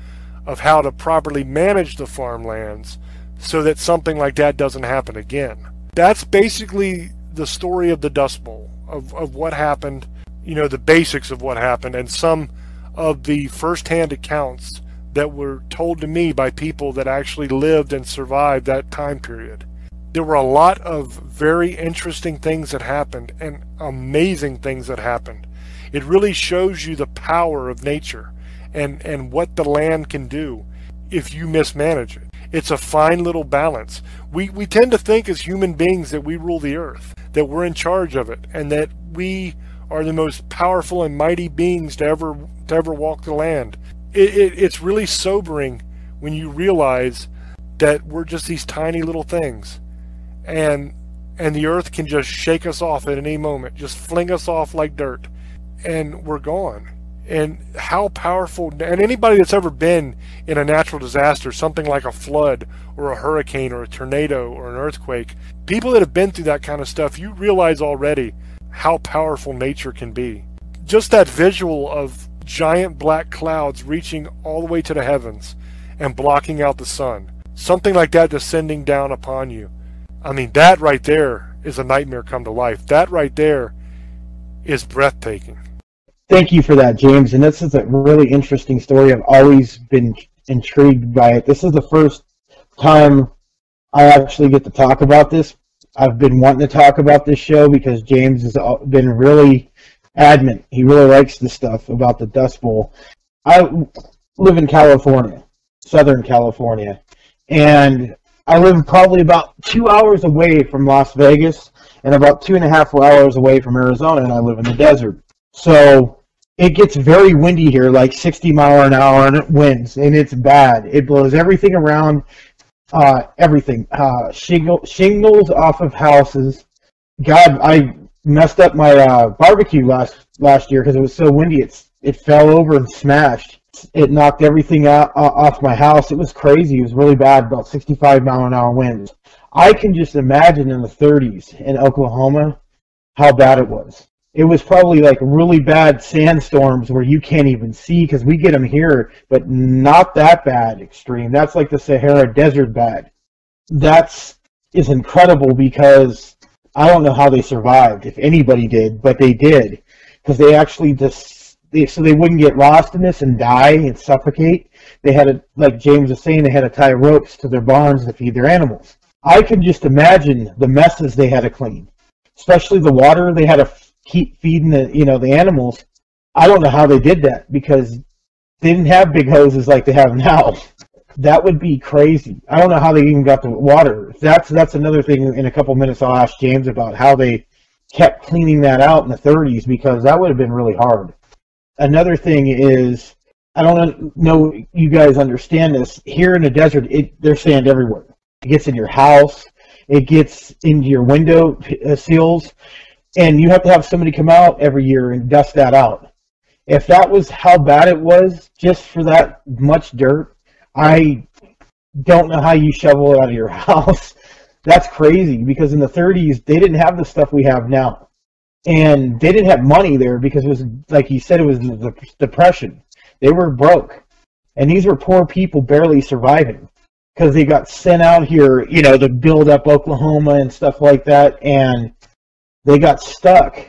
of how to properly manage the farmlands so that something like that doesn't happen again. That's basically the story of the Dust Bowl, of what happened, the basics of what happened, and some of the first-hand accounts that were told to me by people that actually lived and survived that time period. There were a lot of very interesting things that happened, and amazing things that happened. It really shows you the power of nature and what the land can do if you mismanage it. It's a fine little balance. We tend to think as human beings that we rule the earth, that we're in charge of it, and that we are the most powerful and mighty beings to ever walk the land. It's really sobering when you realize that we're just these tiny little things, and the earth can just shake us off at any moment, just fling us off like dirt, and we're gone. And how powerful, and anybody that's ever been in a natural disaster, something like a flood or a hurricane or a tornado or an earthquake, people that have been through that kind of stuff, you realize already how powerful nature can be. Just that visual of giant black clouds reaching all the way to the heavens and blocking out the sun, something like that descending down upon you. I mean, that right there is a nightmare come to life. That right there is breathtaking. Thank you for that, James. And this is a really interesting story. I've always been intrigued by it. This is the first time I actually get to talk about this. I've been wanting to talk about this show because James has been really adamant. He really likes the stuff about the Dust Bowl. I live in California, Southern California, and I live probably about 2 hours away from Las Vegas and about 2.5 hours away from Arizona, and I live in the desert. So it gets very windy here, like 60-mile-an-hour winds, and it's bad. It blows everything around, everything. Shingles off of houses. God, I messed up my barbecue last year because it was so windy. It fell over and smashed. It knocked everything off my house. It was crazy. It was really bad, about 65-mile-an-hour winds. I can just imagine in the 30s in Oklahoma how bad it was. It was probably like really bad sandstorms where you can't even see because we get them here, but not that bad extreme. That's like the Sahara Desert bad. That is incredible because I don't know how they survived, if anybody did, but they did because they actually so they wouldn't get lost in this and die and suffocate. They had to, like James was saying, they had to tie ropes to their barns to feed their animals. I can just imagine the messes they had to clean, especially the water they had to keep feeding the animals. I don't know how they did that because they didn't have big hoses like they have now. That would be crazy. I don't know how they even got the water. That's another thing. In a couple minutes I'll ask James about how they kept cleaning that out in the 30s because that would have been really hard. Another thing is, I don't know you guys understand this. Here in the desert, there's sand everywhere. It gets in your house. It gets into your window sills. And you have to have somebody come out every year and dust that out. If that was how bad it was, just for that much dirt, I don't know how you shovel it out of your house. That's crazy, because in the 30s, they didn't have the stuff we have now. And they didn't have money there because it was, like you said, it was the Depression. They were broke. And these were poor people barely surviving because they got sent out here, to build up Oklahoma and stuff like that. And they got stuck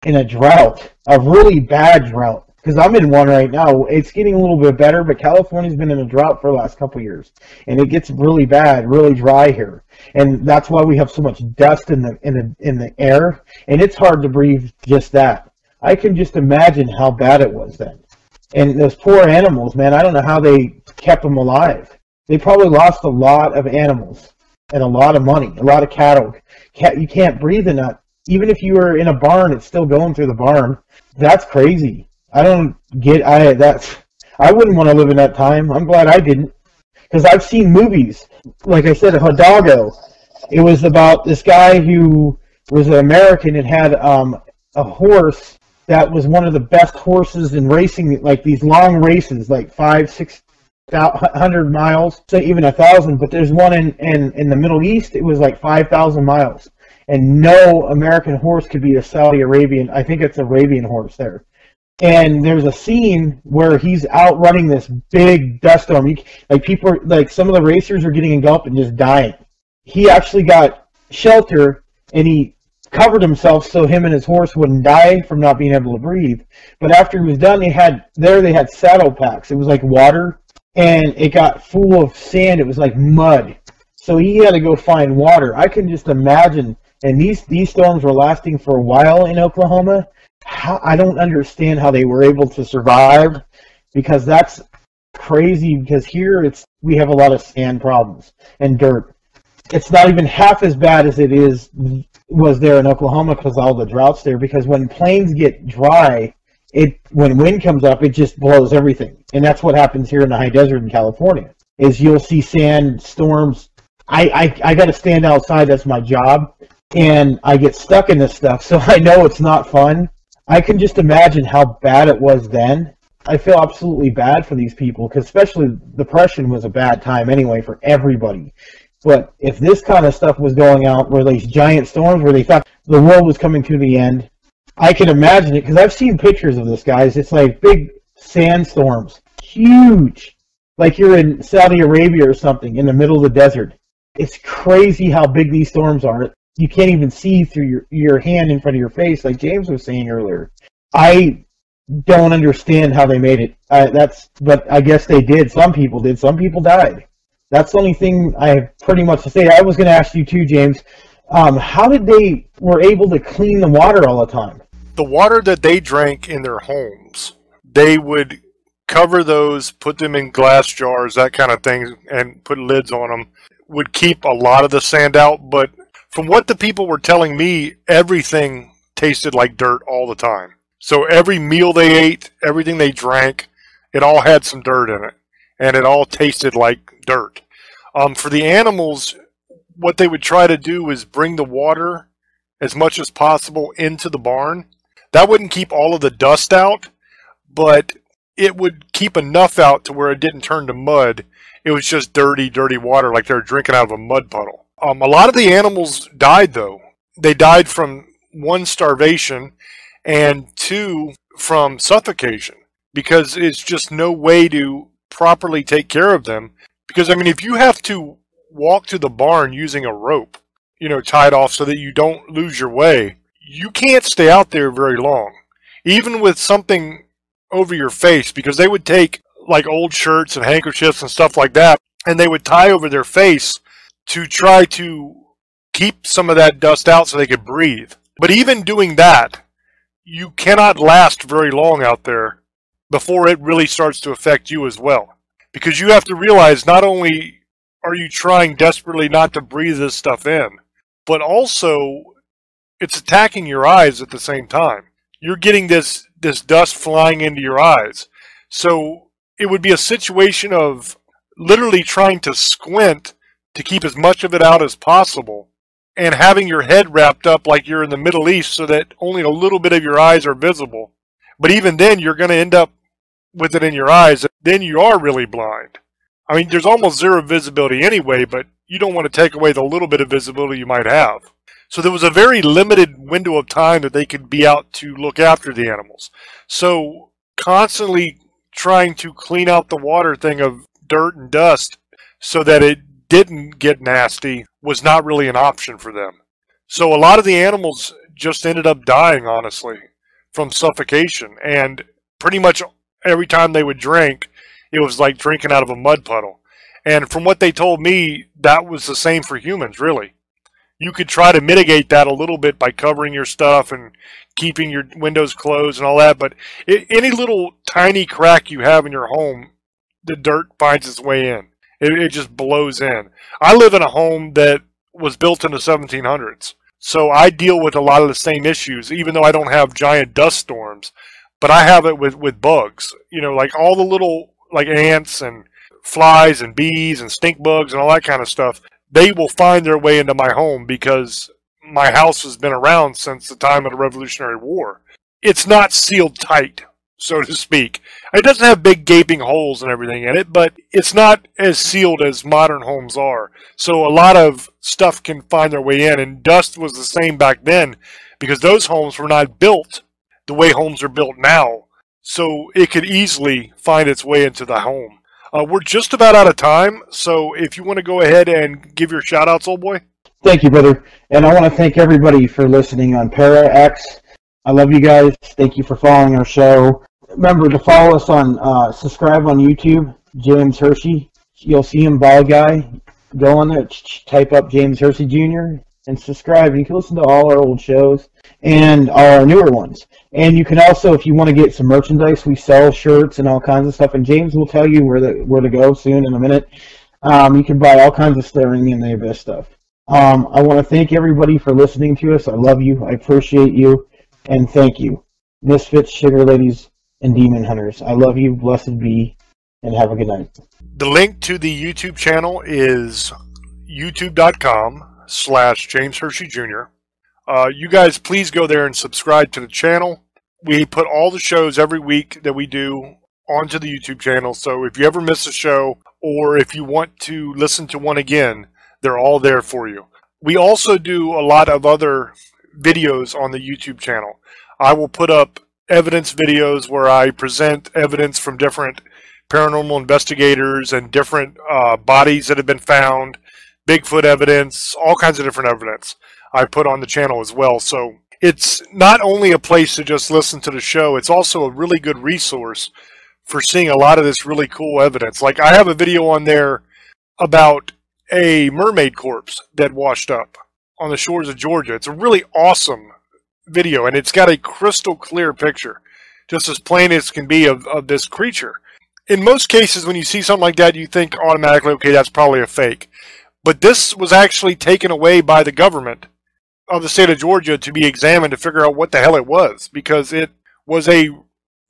in a drought, a really bad drought. Because I'm in one right now. It's getting a little bit better, but California's been in a drought for the last couple of years. And it gets really bad, really dry here. And that's why we have so much dust in the air. And it's hard to breathe just that. I can just imagine how bad it was then. And those poor animals, man, I don't know how they kept them alive. They probably lost a lot of animals and a lot of money, a lot of cattle. You can't breathe in that. Even if you were in a barn, it's still going through the barn. That's crazy. I don't get I wouldn't want to live in that time. I'm glad I didn't, because I've seen movies. Like I said, Hidalgo. It was about this guy who was an American and had a horse that was one of the best horses in racing, like these long races, like 500-600 miles, so even 1,000. But there's one in the Middle East. It was like 5,000 miles, and no American horse could beat a Saudi Arabian. I think it's an Arabian horse there. And there's a scene where he's out running this big dust storm. Some of the racers are getting engulfed and just dying. He actually got shelter and he covered himself so him and his horse wouldn't die from not being able to breathe. But after he was done, they had saddle packs. It was like water, and it got full of sand. It was like mud. So he had to go find water. I can just imagine. And these storms were lasting for a while in Oklahoma. I don't understand how they were able to survive, because that's crazy. Because here we have a lot of sand problems and dirt. It's not even half as bad as was there in Oklahoma because of all the droughts there. Because when plains get dry, when wind comes up, it just blows everything. And that's what happens here in the high desert in California. Is you'll see sand storms. I got to stand outside. That's my job, and I get stuck in this stuff, so I know it's not fun. I can just imagine how bad it was then. I feel absolutely bad for these people, because especially Depression was a bad time anyway for everybody. But if this kind of stuff was going out, where these giant storms, where they thought the world was coming to the end, I can imagine it, because I've seen pictures of this, guys. It's like big sandstorms, huge, like you're in Saudi Arabia or something in the middle of the desert. It's crazy how big these storms are. you can't even see through your hand in front of your face, like James was saying earlier. I don't understand how they made it. But I guess they did. Some people did. Some people died. That's the only thing I have pretty much to say. I was going to ask you too, James. How did they were able to clean the water all the time? The water that they drank in their homes, they would cover those, put them in glass jars, that kind of thing, and put lids on them. Would keep a lot of the sand out, but from what the people were telling me, everything tasted like dirt all the time. So every meal they ate, everything they drank, it all had some dirt in it, and it all tasted like dirt. For the animals, what they would try to do is bring the water as much as possible into the barn. That wouldn't keep all of the dust out, but it would keep enough out to where it didn't turn to mud. It was just dirty, dirty water, like they were drinking out of a mud puddle. A lot of the animals died, though. They died from, one, starvation, and two, from suffocation, because it's just no way to properly take care of them. Because, I mean, if you have to walk to the barn using a rope, tied off so that you don't lose your way, you can't stay out there very long, even with something over your face, because they would take like old shirts and handkerchiefs and stuff like that, and they would tie over their face to try to keep some of that dust out so they could breathe. But even doing that, you cannot last very long out there before it really starts to affect you as well. Because you have to realize not only are you trying desperately not to breathe this stuff in, but also it's attacking your eyes at the same time. You're getting this dust flying into your eyes. So it would be a situation of literally trying to squint to keep as much of it out as possible, and having your head wrapped up like you're in the Middle East so that only a little bit of your eyes are visible. But even then, you're going to end up with it in your eyes. Then you are really blind. I mean, there's almost zero visibility anyway, but you don't want to take away the little bit of visibility you might have. So there was a very limited window of time that they could be out to look after the animals. So constantly trying to clean out the water thing of dirt and dust so that it didn't get nasty was not really an option for them. So a lot of the animals just ended up dying, honestly, from suffocation. And pretty much every time they would drink, it was like drinking out of a mud puddle. And from what they told me, that was the same for humans, really. You could try to mitigate that a little bit by covering your stuff and keeping your windows closed and all that, but any little tiny crack you have in your home, the dirt finds its way in. It just blows in. I live in a home that was built in the 1700s, so I deal with a lot of the same issues, even though I don't have giant dust storms, but I have it with bugs. Like all the little like ants and flies and bees and stink bugs and all that kind of stuff. They will find their way into my home because my house has been around since the time of the Revolutionary War. It's not sealed tight, so to speak. It doesn't have big gaping holes and everything in it, but it's not as sealed as modern homes are. So a lot of stuff can find their way in, and dust was the same back then because those homes were not built the way homes are built now. So it could easily find its way into the home. We're just about out of time, so if you want to go ahead and give your shout-outs, old boy. Thank you, brother. And I want to thank everybody for listening on ParaX. I love you guys. Thank you for following our show. Remember to follow us on, subscribe on YouTube, James Hershey. You'll see him, bald guy. Go on there, type up James Hershey Jr. and subscribe. You can listen to all our old shows and our newer ones. And you can also, if you want to get some merchandise, we sell shirts and all kinds of stuff. And James will tell you where to go soon in a minute. You can buy all kinds of Staring in the Abyss stuff. I want to thank everybody for listening to us. I love you. I appreciate you. And thank you. Misfits, Sugar Ladies, and Demon Hunters. I love you. Blessed be. And have a good night. The link to the YouTube channel is youtube.com/James Hershey Jr. You guys, please go there and subscribe to the channel. We put all the shows every week that we do onto the YouTube channel, so if you ever miss a show or if you want to listen to one again, they're all there for you. We also do a lot of other videos on the YouTube channel. I will put up evidence videos where I present evidence from different paranormal investigators and different bodies that have been found, Bigfoot evidence, all kinds of different evidence. I put on the channel as well. So it's not only a place to just listen to the show, it's also a really good resource for seeing a lot of this really cool evidence. Like I have a video on there about a mermaid corpse that washed up on the shores of Georgia. It's a really awesome video, and it's got a crystal clear picture, just as plain as can be, of this creature. In most cases, when you see something like that, you think automatically, okay, that's probably a fake. But this was actually taken away by the government of the state of Georgia to be examined to figure out what the hell it was, because it was a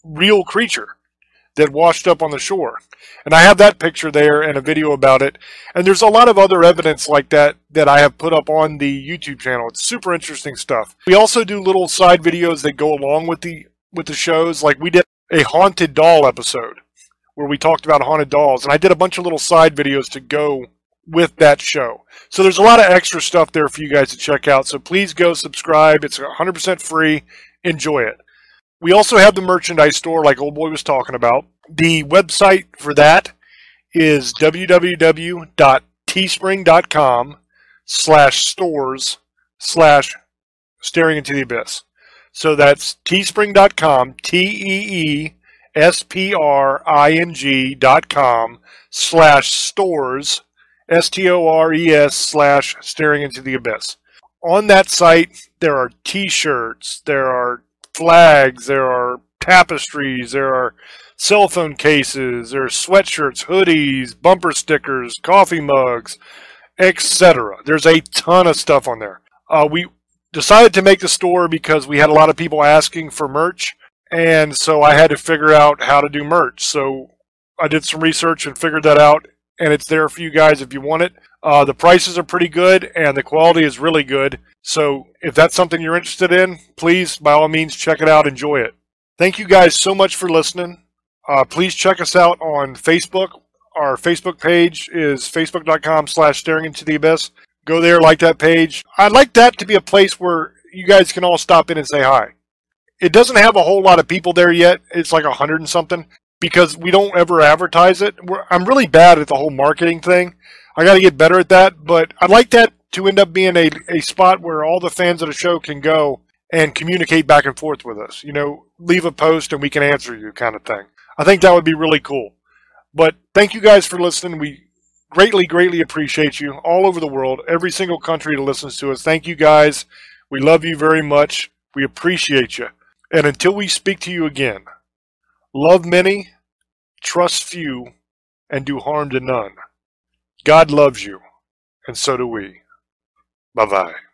real creature that washed up on the shore. And I have that picture there and a video about it. And there's a lot of other evidence like that that I have put up on the YouTube channel. It's super interesting stuff. We also do little side videos that go along with the shows. Like we did a haunted doll episode where we talked about haunted dolls, and I did a bunch of little side videos to go with that show. So there's a lot of extra stuff there for you guys to check out. So please go subscribe. It's 100% free. Enjoy it. We also have the merchandise store like Old Boy was talking about. The website for that is www.teespring.com/stores/staring into the abyss. So that's teespring.com, TEESPRING.com/stores, STORES/staring into the abyss. On that site, there are t-shirts, there are flags, there are tapestries, there are cell phone cases, there are sweatshirts, hoodies, bumper stickers, coffee mugs, etc. There's a ton of stuff on there. We decided to make the store because we had a lot of people asking for merch, and so I had to figure out how to do merch. So I did some research and figured that out, and it's there for you guys if you want it. The prices are pretty good, and the quality is really good. So if that's something you're interested in, please, by all means, check it out. Enjoy it. Thank you guys so much for listening. Please check us out on Facebook. Our Facebook page is facebook.com/staring into the abyss. Go there, like that page. I'd like that to be a place where you guys can all stop in and say hi. It doesn't have a whole lot of people there yet. It's like 100 and something because we don't ever advertise it. I'm really bad at the whole marketing thing. I got to get better at that, but I'd like that to end up being a spot where all the fans of the show can go and communicate back and forth with us. You know, leave a post and we can answer you kind of thing. I think that would be really cool. But thank you guys for listening. We greatly, greatly appreciate you all over the world, every single country that listens to us. Thank you guys. We love you very much. We appreciate you. And until we speak to you again, love many, trust few, and do harm to none. God loves you, and so do we. Bye-bye.